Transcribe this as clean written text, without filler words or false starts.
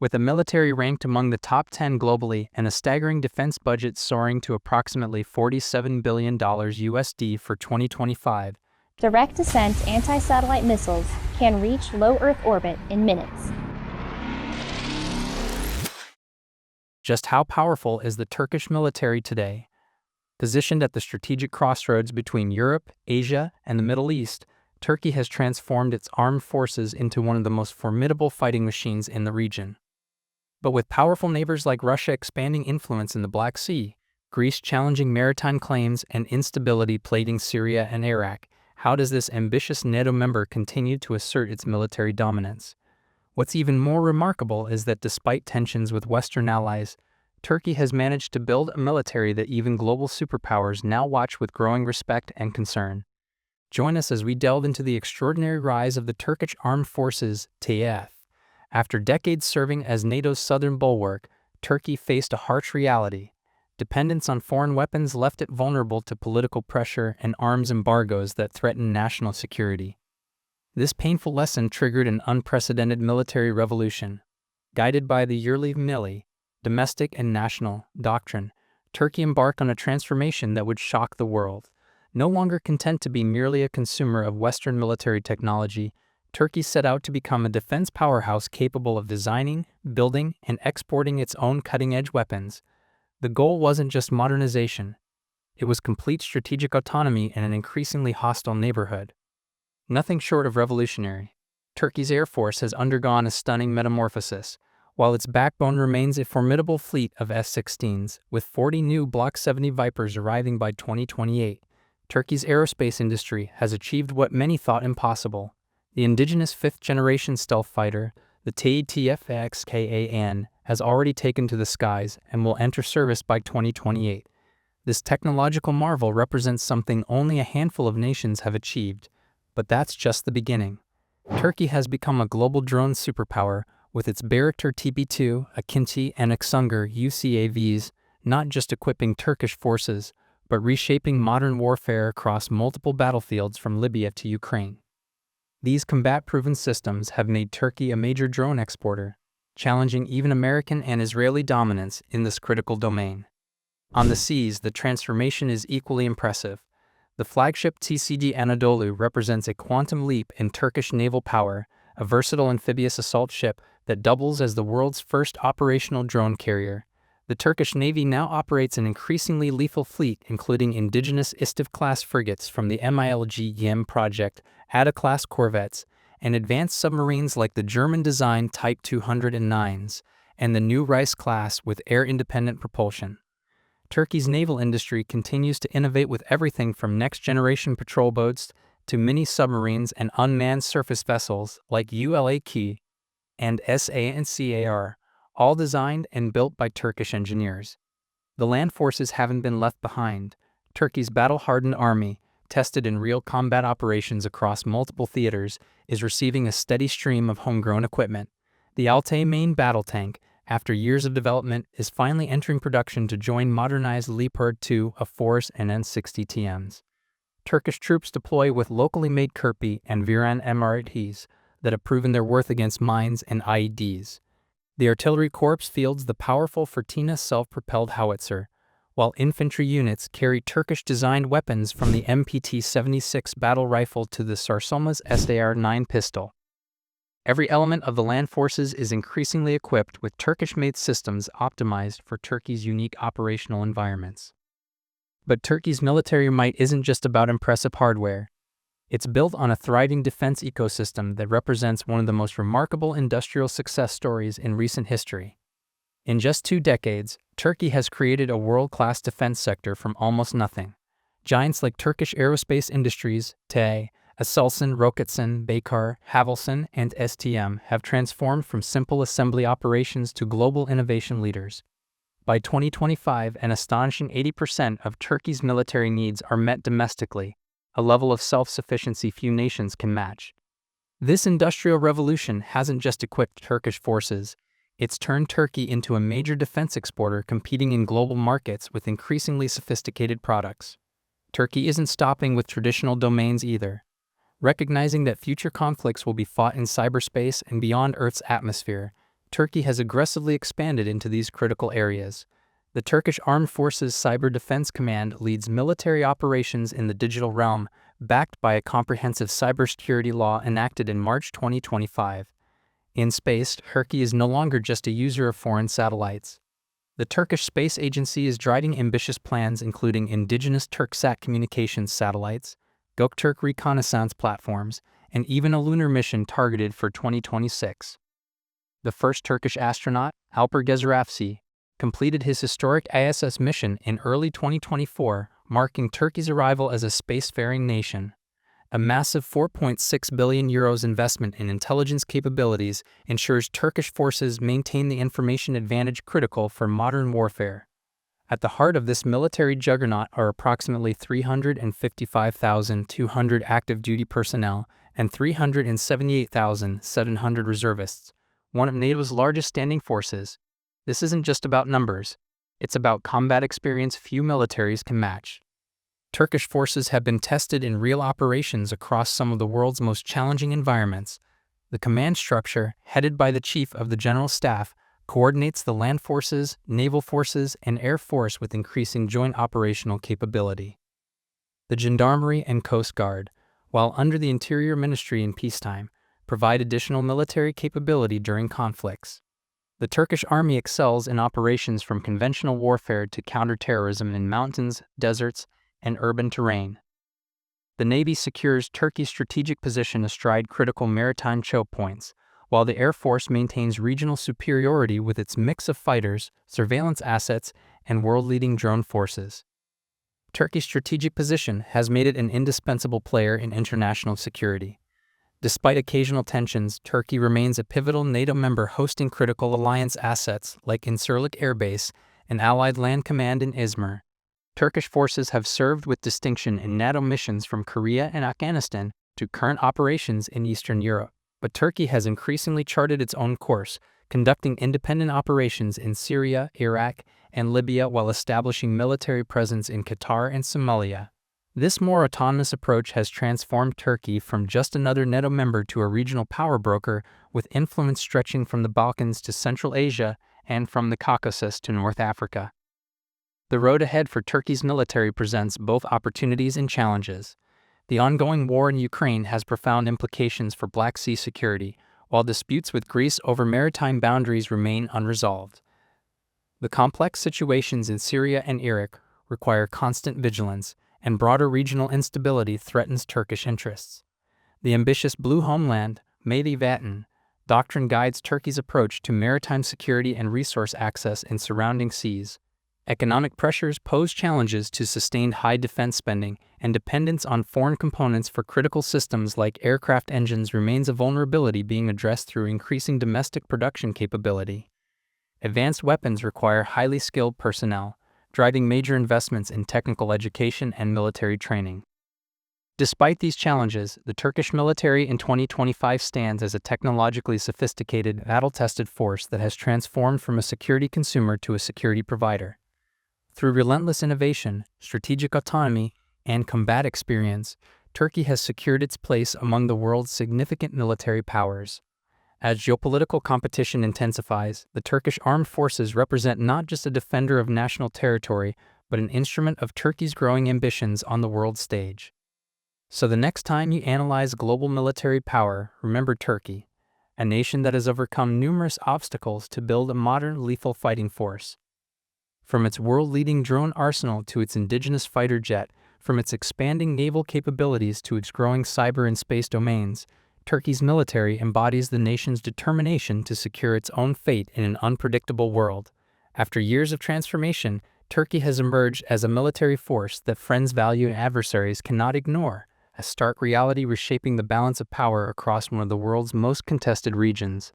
With a military ranked among the top 10 globally and a staggering defense budget soaring to approximately $47 billion USD for 2025, direct descent anti-satellite missiles can reach low Earth orbit in minutes. Just how powerful is the Turkish military today? Positioned at the strategic crossroads between Europe, Asia, and the Middle East, Turkey has transformed its armed forces into one of the most formidable fighting machines in the region. But with powerful neighbors like Russia expanding influence in the Black Sea, Greece challenging maritime claims, and instability plaguing Syria and Iraq, how does this ambitious NATO member continue to assert its military dominance? What's even more remarkable is that despite tensions with Western allies, Turkey has managed to build a military that even global superpowers now watch with growing respect and concern. Join us as we delve into the extraordinary rise of the Turkish Armed Forces, TF. After decades serving as NATO's southern bulwark, Turkey faced a harsh reality. Dependence on foreign weapons left it vulnerable to political pressure and arms embargoes that threatened national security. This painful lesson triggered an unprecedented military revolution. Guided by the yearly Milli, domestic and national, doctrine, Turkey embarked on a transformation that would shock the world. No longer content to be merely a consumer of Western military technology, Turkey set out to become a defense powerhouse capable of designing, building, and exporting its own cutting-edge weapons. The goal wasn't just modernization. It was complete strategic autonomy in an increasingly hostile neighborhood. Nothing short of revolutionary. Turkey's Air Force has undergone a stunning metamorphosis. While its backbone remains a formidable fleet of F-16s, with 40 new Block 70 Vipers arriving by 2028, Turkey's aerospace industry has achieved what many thought impossible. The indigenous fifth-generation stealth fighter, the TF-XKAN, has already taken to the skies and will enter service by 2028. This technological marvel represents something only a handful of nations have achieved, but that's just the beginning. Turkey has become a global drone superpower with its Bayraktar TB2, Akinci, and Aksungur UCAVs, not just equipping Turkish forces, but reshaping modern warfare across multiple battlefields from Libya to Ukraine. These combat-proven systems have made Turkey a major drone exporter, challenging even American and Israeli dominance in this critical domain. On the seas, the transformation is equally impressive. The flagship TCD Anadolu represents a quantum leap in Turkish naval power, a versatile amphibious assault ship that doubles as the world's first operational drone carrier. The Turkish Navy now operates an increasingly lethal fleet, including indigenous Istif-class frigates from the MILG YEM project, Ada-class corvettes, and advanced submarines like the German-designed Type 209s, and the new Rice-class with air-independent propulsion. Turkey's naval industry continues to innovate with everything from next-generation patrol boats to mini-submarines and unmanned surface vessels like ULAQ and SANCAR, all designed and built by Turkish engineers. The land forces haven't been left behind. Turkey's battle-hardened army, tested in real combat operations across multiple theaters, is receiving a steady stream of homegrown equipment. The Altay main battle tank, after years of development, is finally entering production to join modernized Leopard 2, A4s, and N60TMs. Turkish troops deploy with locally made Kirpi and Viran MRTs that have proven their worth against mines and IEDs. The artillery corps fields the powerful Fırtına self-propelled howitzer, while infantry units carry Turkish-designed weapons from the MPT-76 battle rifle to the Sarsılmaz SAR-9 pistol. Every element of the land forces is increasingly equipped with Turkish-made systems optimized for Turkey's unique operational environments. But Turkey's military might isn't just about impressive hardware. It's built on a thriving defense ecosystem that represents one of the most remarkable industrial success stories in recent history. In just 2 decades, Turkey has created a world-class defense sector from almost nothing. Giants like Turkish Aerospace Industries, TE, Aselsan, Roketsan, Baykar, Havelsan, and STM have transformed from simple assembly operations to global innovation leaders. By 2025, an astonishing 80% of Turkey's military needs are met domestically, a level of self-sufficiency few nations can match. This industrial revolution hasn't just equipped Turkish forces, it's turned Turkey into a major defense exporter competing in global markets with increasingly sophisticated products. Turkey isn't stopping with traditional domains either. Recognizing that future conflicts will be fought in cyberspace and beyond Earth's atmosphere, Turkey has aggressively expanded into these critical areas. The Turkish Armed Forces Cyber Defense Command leads military operations in the digital realm, backed by a comprehensive cybersecurity law enacted in March 2025. In space, Turkey is no longer just a user of foreign satellites. The Turkish Space Agency is driving ambitious plans including indigenous Turksat communications satellites, Göktürk reconnaissance platforms, and even a lunar mission targeted for 2026. The first Turkish astronaut, Alper Gezerafsi, completed his historic ISS mission in early 2024, marking Turkey's arrival as a spacefaring nation. A massive €4.6 billion investment in intelligence capabilities ensures Turkish forces maintain the information advantage critical for modern warfare. At the heart of this military juggernaut are approximately 355,200 active duty personnel and 378,700 reservists, one of NATO's largest standing forces. This isn't just about numbers, it's about combat experience few militaries can match. Turkish forces have been tested in real operations across some of the world's most challenging environments. The command structure, headed by the Chief of the General Staff, coordinates the land forces, naval forces, and air force with increasing joint operational capability. The Gendarmerie and Coast Guard, while under the Interior Ministry in peacetime, provide additional military capability during conflicts. The Turkish army excels in operations from conventional warfare to counterterrorism in mountains, deserts, and urban terrain. The Navy secures Turkey's strategic position astride critical maritime choke points, while the Air Force maintains regional superiority with its mix of fighters, surveillance assets, and world-leading drone forces. Turkey's strategic position has made it an indispensable player in international security. Despite occasional tensions, Turkey remains a pivotal NATO member hosting critical alliance assets like Incirlik Air Base and Allied Land Command in Izmir. Turkish forces have served with distinction in NATO missions from Korea and Afghanistan to current operations in Eastern Europe. But Turkey has increasingly charted its own course, conducting independent operations in Syria, Iraq, and Libya while establishing military presence in Qatar and Somalia. This more autonomous approach has transformed Turkey from just another NATO member to a regional power broker with influence stretching from the Balkans to Central Asia and from the Caucasus to North Africa. The road ahead for Turkey's military presents both opportunities and challenges. The ongoing war in Ukraine has profound implications for Black Sea security, while disputes with Greece over maritime boundaries remain unresolved. The complex situations in Syria and Iraq require constant vigilance, and broader regional instability threatens Turkish interests. The ambitious Blue Homeland, Mehdi Vatan, doctrine guides Turkey's approach to maritime security and resource access in surrounding seas. Economic pressures pose challenges to sustained high defense spending, and dependence on foreign components for critical systems like aircraft engines remains a vulnerability being addressed through increasing domestic production capability. Advanced weapons require highly skilled personnel, driving major investments in technical education and military training. Despite these challenges, the Turkish military in 2025 stands as a technologically sophisticated, battle-tested force that has transformed from a security consumer to a security provider. Through relentless innovation, strategic autonomy, and combat experience, Turkey has secured its place among the world's significant military powers. As geopolitical competition intensifies, the Turkish armed forces represent not just a defender of national territory, but an instrument of Turkey's growing ambitions on the world stage. So the next time you analyze global military power, remember Turkey, a nation that has overcome numerous obstacles to build a modern lethal fighting force. From its world-leading drone arsenal to its indigenous fighter jet, from its expanding naval capabilities to its growing cyber and space domains, Turkey's military embodies the nation's determination to secure its own fate in an unpredictable world. After years of transformation, Turkey has emerged as a military force that friends value and adversaries cannot ignore, a stark reality reshaping the balance of power across one of the world's most contested regions.